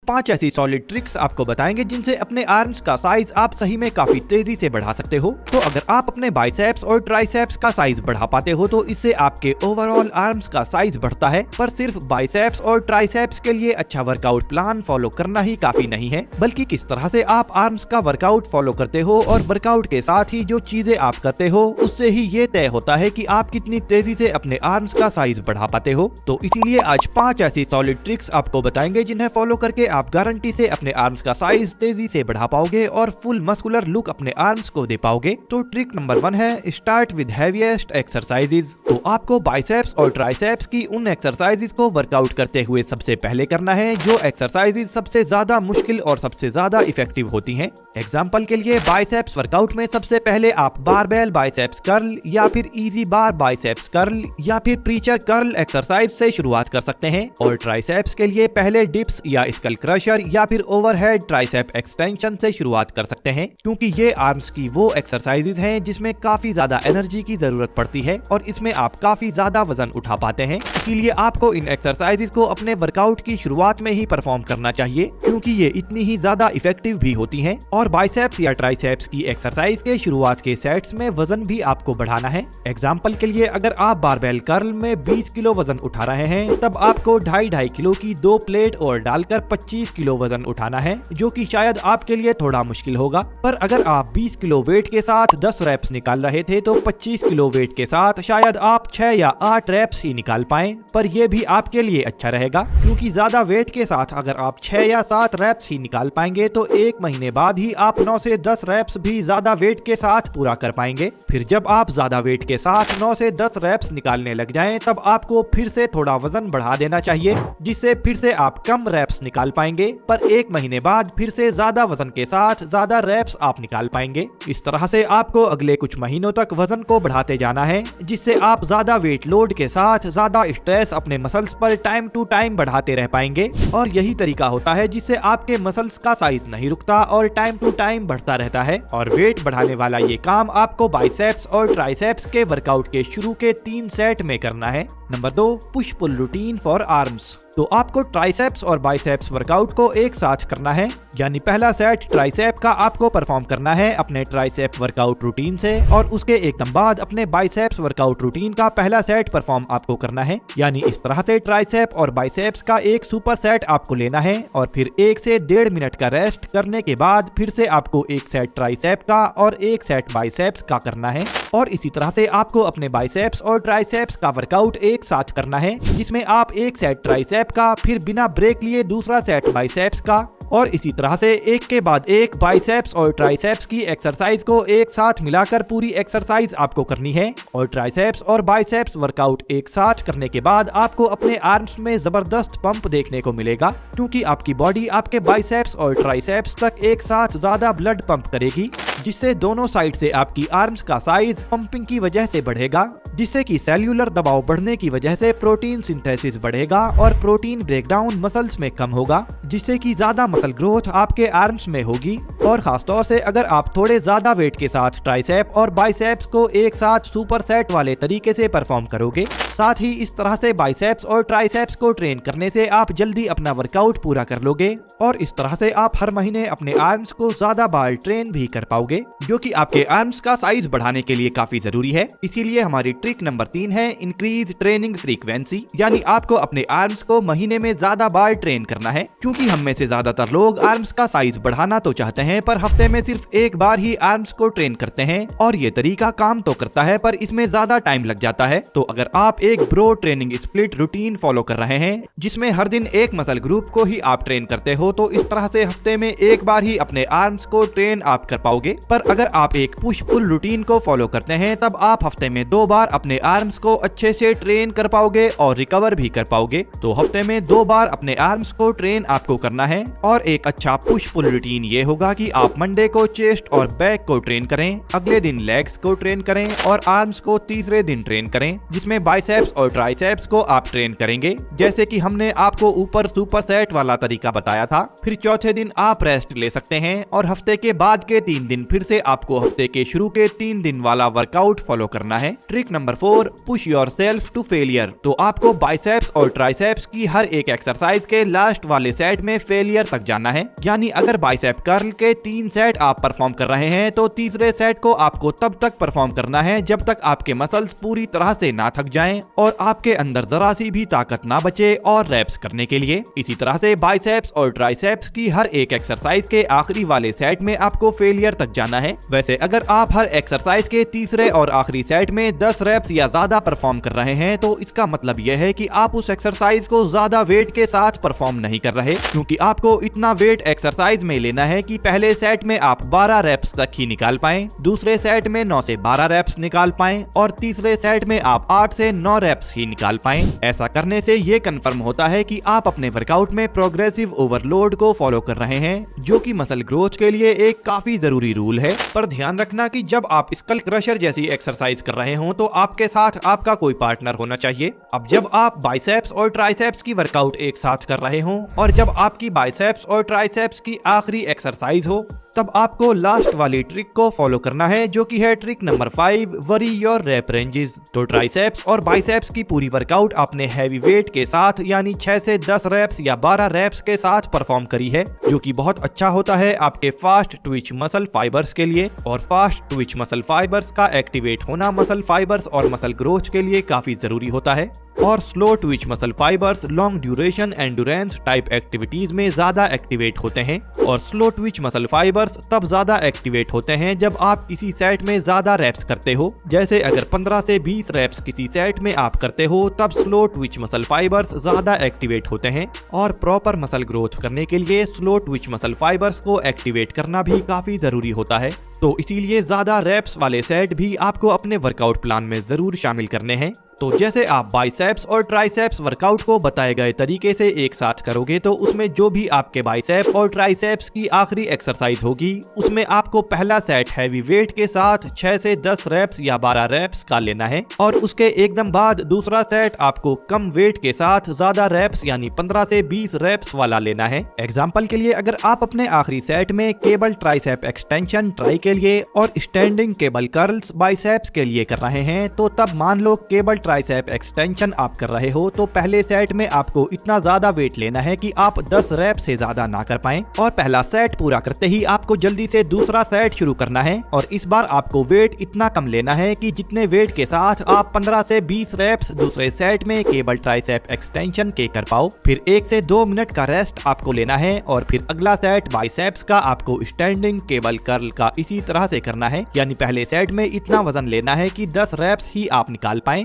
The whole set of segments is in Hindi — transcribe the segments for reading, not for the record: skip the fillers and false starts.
5 ऐसी सॉलिड ट्रिक्स आपको बताएंगे जिनसे अपने आर्म्स का साइज आप सही में काफी तेजी से बढ़ा सकते हो। तो अगर आप अपने बाइसेप्स और ट्राइसेप्स का साइज बढ़ा पाते हो तो इससे आपके ओवरऑल आर्म्स का साइज बढ़ता है। पर सिर्फ बाइसेप्स और ट्राइसेप्स के लिए अच्छा वर्कआउट प्लान फॉलो करना ही काफी नहीं है, बल्कि किस तरह से आप आर्म्स का वर्कआउट फॉलो करते हो और वर्कआउट के साथ ही जो चीजें आप करते हो उससे ही ये तय होता है कि आप कितनी तेजी से अपने आर्म्स का साइज बढ़ा पाते हो। तो इसीलिए आज 5 ऐसी सॉलिड ट्रिक्स आपको बताएंगे जिन्हें फॉलो करके आप गारंटी से अपने आर्म्स का साइज तेजी से बढ़ा पाओगे और फुल मस्कुलर लुक अपने आर्म्स को दे पाओगे। तो ट्रिक नंबर 1 है स्टार्ट विद हैवीएस्ट एक्सरसाइजेज। तो आपको बाइसेप्स और ट्राइसेप्स की उन एक्सरसाइजेज को वर्कआउट करते हुए सबसे पहले करना है जो एक्सरसाइजेज सबसे ज्यादा मुश्किल और सबसे ज्यादा इफेक्टिव होती हैं। एग्जांपल के लिए बाइसेप्स वर्कआउट में सबसे पहले आप बारबेल बाइसेप्स कर्ल या फिर इजी बार बाइसेप्स कर्ल या फिर प्रीचर कर्ल एक्सरसाइज से शुरुआत कर सकते हैं। और ट्राइसेप्स के लिए पहले डिप्स या स्कल क्रशर या फिर ओवरहेड ट्राइसेप एक्सटेंशन से शुरुआत कर सकते हैं, क्योंकि ये आर्म्स की वो एक्सरसाइजेज हैं जिसमें काफी ज्यादा एनर्जी की जरूरत पड़ती है और इसमें आप काफी ज्यादा वजन उठा पाते हैं। इसीलिए आपको इन एक्सरसाइजेज को अपने वर्कआउट की शुरुआत में ही परफॉर्म करना चाहिए, क्योंकि ये इतनी ही ज्यादा इफेक्टिव भी होती हैं। और बाइसेप्स या ट्राइसेप्स की एक्सरसाइज के शुरुआत के सेट्स में वजन भी आपको बढ़ाना है। एग्जाम्पल के लिए अगर आप बारबेल कर्ल में 20 किलो वजन उठा रहे हैं तब आपको 2.5 किलो की 2 प्लेट और डालकर 25 किलो वजन उठाना है, जो कि शायद आपके लिए थोड़ा मुश्किल होगा। पर अगर आप 20 किलो वेट के साथ 10 रैप्स निकाल रहे थे तो 25 किलो वेट के साथ शायद आप 6 या 8 रैप्स ही निकाल पाएं, पर यह भी आपके लिए अच्छा रहेगा, क्योंकि ज्यादा वेट के साथ अगर आप 6 या 7 रैप्स ही निकाल पाएंगे तो 1 महीने बाद ही आप 9 से 10 रैप्स भी ज्यादा वेट के साथ पूरा कर पाएंगे। फिर जब आप ज्यादा वेट के साथ 9 से 10 रैप्स निकालने लग जाएं तब आपको फिर से थोड़ा वजन बढ़ा देना चाहिए, जिससे फिर से आप कम रैप्स निकाल पाएंगे, पर 1 महीने बाद फिर से ज्यादा वजन के साथ ज्यादा रैप्स आप निकाल पाएंगे। इस तरह से आपको अगले कुछ महीनों तक वजन को बढ़ाते जाना है, जिससे आप ज्यादा वेट लोड के साथ ज्यादा स्ट्रेस अपने मसल्स पर टाइम टू टाइम बढ़ाते रह पाएंगे। और यही तरीका होता है जिससे आपके मसल्स का साइज नहीं रुकता और टाइम टू टाइम बढ़ता रहता है। और वेट बढ़ाने वाला ये काम आपको बाइसेप्स और ट्राइसेप्स के वर्कआउट के शुरू के 3 सेट में करना है। Number 2, push pull routine for arms. तो आपको ट्राइसेप्स और बाइसेप्स वर्कआउट को एक साथ करना है, यानी पहला सेट ट्राइसेप का आपको परफॉर्म करना है अपने ट्राइसेप वर्कआउट रूटीन से, और उसके एकदम बाद अपने बाइसेप्स वर्कआउट रूटीन का पहला सेट परफॉर्म आपको करना है। यानी इस तरह से ट्राइसेप और बाइसेप्स का एक सुपर सेट आपको लेना है और फिर 1 से 1.5 मिनट का रेस्ट करने के बाद फिर से आपको एक सेट ट्राइसेप का और एक सेट बाइसेप्स का करना है। और इसी तरह से आपको अपने बाइसेप्स और ट्राइसेप्स का वर्कआउट एक साथ करना है, जिसमें आप एक सेट ट्राइसेप का, फिर बिना ब्रेक लिए दूसरा सेट बाइसेप्स का, और इसी तरह से एक के बाद एक बाइसेप्स और ट्राइसेप्स की एक्सरसाइज को एक साथ मिलाकर पूरी एक्सरसाइज आपको करनी है। और ट्राइसेप्स और बाइसेप्स वर्कआउट एक साथ करने के बाद आपको अपने आर्म्स में जबरदस्त पंप देखने को मिलेगा, क्योंकि आपकी बॉडी आपके बाइसेप्स और ट्राइसेप्स तक एक साथ ज्यादा ब्लड पंप करेगी, जिससे दोनों साइड से आपकी आर्म्स का साइज पंपिंग की वजह से बढ़ेगा, जिससे कि सेल्यूलर दबाव बढ़ने की वजह से प्रोटीन सिंथेसिस बढ़ेगा और प्रोटीन ब्रेकडाउन मसल्स में कम होगा, जिससे कि ज्यादा मसल ग्रोथ आपके आर्म्स में होगी। और खासतौर से अगर आप थोड़े ज्यादा वेट के साथ ट्राइसेप और बाइसेप्स को एक साथ सुपर सेट वाले तरीके से परफॉर्म करोगे, साथ ही इस तरह से बाइसेप्स और ट्राइसेप्स को ट्रेन करने से आप जल्दी अपना वर्कआउट पूरा कर लोगे और इस तरह से आप हर महीने अपने आर्म्स को ज्यादा बार ट्रेन भी कर पाओगे, जो कि आपके आर्म्स का साइज बढ़ाने के लिए काफी जरूरी है। इसीलिए हमारी ट्रिक नंबर 3 है इंक्रीज ट्रेनिंग फ्रीक्वेंसी, यानी आपको अपने आर्म्स को महीने में ज्यादा बार ट्रेन करना है, क्योंकि हम में से ज्यादातर लोग आर्म्स का साइज बढ़ाना तो चाहते हैं पर हफ्ते में सिर्फ एक बार ही आर्म्स को ट्रेन करते हैं। और ये तरीका काम तो करता है पर इसमें ज्यादा टाइम लग जाता है। तो अगर आप एक bro training split routine follow कर रहे हैं, जिसमें हर दिन एक मसल ग्रुप को ही आप ट्रेन करते हो, तो इस तरह से हफ्ते में एक बार ही अपने आर्म्स को ट्रेन आप कर पाओगे। पर अगर आप एक पुश पुल रूटीन को फॉलो करते हैं तब आप हफ्ते में 2 बार अपने आर्म्स को अच्छे से ट्रेन कर पाओगे और रिकवर भी कर पाओगे। तो हफ्ते में 2 बार अपने आर्म्स को ट्रेन आपको करना है। और एक अच्छा पुश पुल रूटीन ये होगा कि आप मंडे को चेस्ट और बैक को ट्रेन करें, अगले दिन लेग्स को ट्रेन करें और आर्म्स को तीसरे दिन ट्रेन करें, जिसमें बाइसेप्स और ट्राइसेप्स को आप ट्रेन करेंगे, जैसे कि हमने आपको ऊपर सुपर सेट वाला तरीका बताया था। फिर चौथे दिन आप रेस्ट ले सकते हैं और हफ्ते के बाद के 3 दिन फिर से आपको हफ्ते के शुरू के 3 दिन वाला वर्कआउट फॉलो करना है। Trick number 4, push yourself to failure. तो आपको बाइसेप्स और ट्राइसेप्स की हर एक एक्सरसाइज के लास्ट वाले सेट में फेलियर तक जाना है। यानी अगर बाइसेप कर्ल के 3 सेट आप परफॉर्म कर रहे हैं तो तीसरे सेट को आपको तब तक परफॉर्म करना है जब तक आपके मसल्स पूरी तरह से ना थक जाएं और आपके अंदर जरा सी भी ताकत ना बचे और रैप्स करने के लिए। इसी तरह से बाइसेप्स और ट्राइसेप्स की हर एक एक्सरसाइज के आखिरी वाले सेट में आपको फेलियर तक जाना है। वैसे अगर आप हर एक्सरसाइज के तीसरे और आखिरी सेट में 10 रैप्स या ज्यादा परफॉर्म कर रहे हैं तो इसका मतलब यह है कि आप उस एक्सरसाइज को ज्यादा वेट के साथ परफॉर्म नहीं कर रहे, क्योंकि आपको इतना वेट एक्सरसाइज में लेना है कि पहले सेट में आप 12 रैप्स तक ही निकाल पाएं, दूसरे सेट में 9 से 12 रैप्स निकाल पाएं और तीसरे सेट में आप 8 से 9 रैप्स ही निकाल पाएं। ऐसा करने से ये कंफर्म होता है कि आप अपने वर्कआउट में प्रोग्रेसिव ओवरलोड को फॉलो कर रहे हैं, जो कि मसल ग्रोथ के लिए एक काफी जरूरी रूल है। पर ध्यान रखना कि जब आप स्कल क्रशर जैसी एक्सरसाइज कर रहे हो तो आपके साथ आपका कोई पार्टनर होना चाहिए। अब जब आप बाइसेप्स और ट्राइसेप्स की वर्कआउट एक साथ कर रहे हो और जब आपकी बाइसेप्स और ट्राइसेप्स की आखिरी एक्सरसाइज हो, तब आपको लास्ट वाली ट्रिक को फॉलो करना है, जो कि है trick number 5, vary your rep ranges. तो ट्राइसेप्स और बाइसेप्स की पूरी वर्कआउट आपने हैवी वेट के साथ यानी 6 से 10 रैप्स या 12 रैप्स के साथ परफॉर्म करी है, जो कि बहुत अच्छा होता है आपके फास्ट ट्विच मसल फाइबर्स के लिए। और फास्ट ट्विच मसल फाइबर्स का एक्टिवेट होना मसल फाइबर्स और मसल ग्रोथ के लिए काफी जरूरी होता है। और slow twitch muscle fibres long duration endurance type activities में ज्यादा एक्टिवेट होते हैं। और स्लो ट्विच मसल फाइबर्स तब ज्यादा एक्टिवेट होते हैं जब आप किसी सेट में ज्यादा रैप्स करते हो। जैसे अगर 15 से 20 रैप्स किसी सेट में आप करते हो तब स्लो ट्विच मसल फाइबर्स ज्यादा एक्टिवेट होते हैं। और प्रॉपर मसल ग्रोथ करने के लिए स्लो ट्विच मसल फाइबर्स को एक्टिवेट करना भी काफी जरूरी होता है। तो इसीलिए ज्यादा रैप्स वाले सेट भी आपको अपने वर्कआउट प्लान में जरूर शामिल करने हैं। तो जैसे आप बाइसेप्स और ट्राइसेप्स वर्कआउट को बताए गए तरीके से एक साथ करोगे तो उसमें जो भी आपके बाइसेप और ट्राइसेप्स की आखिरी एक्सरसाइज होगी उसमें आपको पहला सेट हैवी वेट के साथ 6 से 10 रैप्स या 12 रैप्स का लेना है और उसके एकदम बाद दूसरा सेट आपको कम वेट के साथ ज्यादा रैप्स यानी 15 से 20 रैप्स वाला लेना है। एग्जाम्पल के लिए अगर आप अपने आखिरी सेट में केबल ट्राइसेप एक्सटेंशन ट्राई के लिए और स्टैंडिंग केबल कर्ल्स बाइसेप्स के लिए कर रहे हैं तो तब मान लो केबल ट्राइसेप एक्सटेंशन आप कर रहे हो तो पहले सेट में आपको इतना ज्यादा वेट लेना है कि आप 10 रैप से ज्यादा ना कर पाएं और पहला सेट पूरा करते ही आपको जल्दी से दूसरा सेट शुरू करना है और इस बार आपको वेट इतना कम लेना है कि जितने वेट के साथ आप 15 से 20 रैप्स दूसरे सेट में केबल ट्राइसेप एक्सटेंशन के कर पाओ। फिर 1 से 2 मिनट का रेस्ट आपको लेना है और फिर अगला सेट बाइसेप्स का आपको स्टैंडिंग केबल कर्ल का इसी तरह से करना है, यानी पहले सेट में इतना वजन लेना है कि 10 रैप्स ही आप निकाल पाएं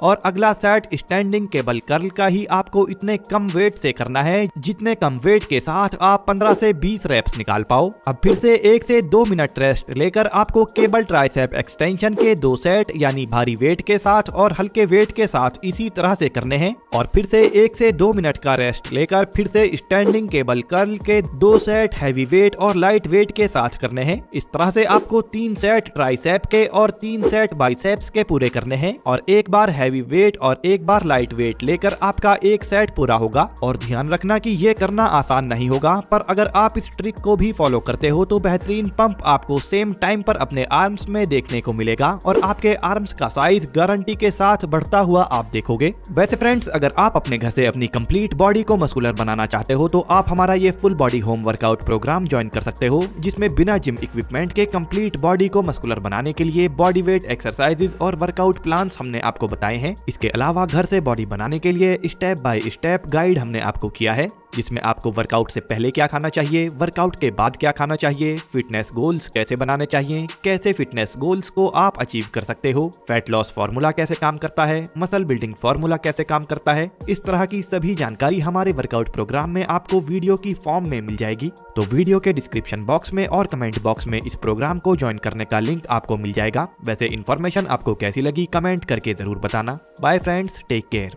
और अगला सेट स्टैंडिंग केबल कर्ल का ही आपको इतने कम वेट से करना है जितने कम वेट के साथ आप 15 से 20 रैप्स निकाल पाओ। अब फिर से 1 से 2 मिनट रेस्ट लेकर आपको केबल ट्राइसेप एक्सटेंशन के 2 सेट यानी भारी वेट के साथ और हल्के वेट के साथ इसी तरह से करने हैं और फिर से 1 से 2 मिनट का रेस्ट लेकर फिर से स्टैंडिंग केबल कर्ल के 2 सेट हैवी वेट और लाइट वेट के साथ करने हैं। इस तरह से आपको 3 सेट ट्राइसेप के और 3 सेट बाइसेप्स के पूरे करने हैं और एक बार हैवी वेट और एक बार लाइट वेट लेकर आपका एक सेट पूरा होगा। और ध्यान रखना कि ये करना आसान नहीं होगा, पर अगर आप इस ट्रिक को भी फॉलो करते हो तो बेहतरीन पंप आपको सेम टाइम पर अपने आर्म्स में देखने को मिलेगा और आपके आर्म्स का साइज गारंटी के साथ बढ़ता हुआ आप देखोगे। वैसे फ्रेंड्स, अगर आप अपने घर से अपनी कंप्लीट बॉडी को मस्कुलर बनाना चाहते हो तो आप हमारा ये full body home workout programme join कर सकते हो, जिसमें बिना जिम इक्विपमेंट के कंप्लीट बॉडी को मस्कुलर बनाने के लिए बॉडी वेट एक्सरसाइजेज और वर्कआउट प्लान हमने आपको बताए हैं। इसके अलावा घर से बॉडी बनाने के लिए स्टेप बाय स्टेप गाइड हमने आपको किया है, जिसमें आपको वर्कआउट से पहले क्या खाना चाहिए, वर्कआउट के बाद क्या खाना चाहिए, फिटनेस गोल्स कैसे बनाने चाहिए, कैसे फिटनेस गोल्स को आप अचीव कर सकते हो, फैट लॉस फार्मूला कैसे काम करता है, मसल बिल्डिंग फार्मूला कैसे काम करता है। इस तरह की सभी जानकारी हमारे वर्कआउट प्रोग्राम में आपको वीडियो की फॉर्म में मिल जाएगी। तो वीडियो के डिस्क्रिप्शन बॉक्स में और कमेंट बॉक्स में इस प्रोग्राम को ज्वाइन करने का लिंक आपको मिल जाएगा। वैसे इन्फॉर्मेशन आपको कैसी लगी कमेंट करके जरूर बताना। Bye friends, take care.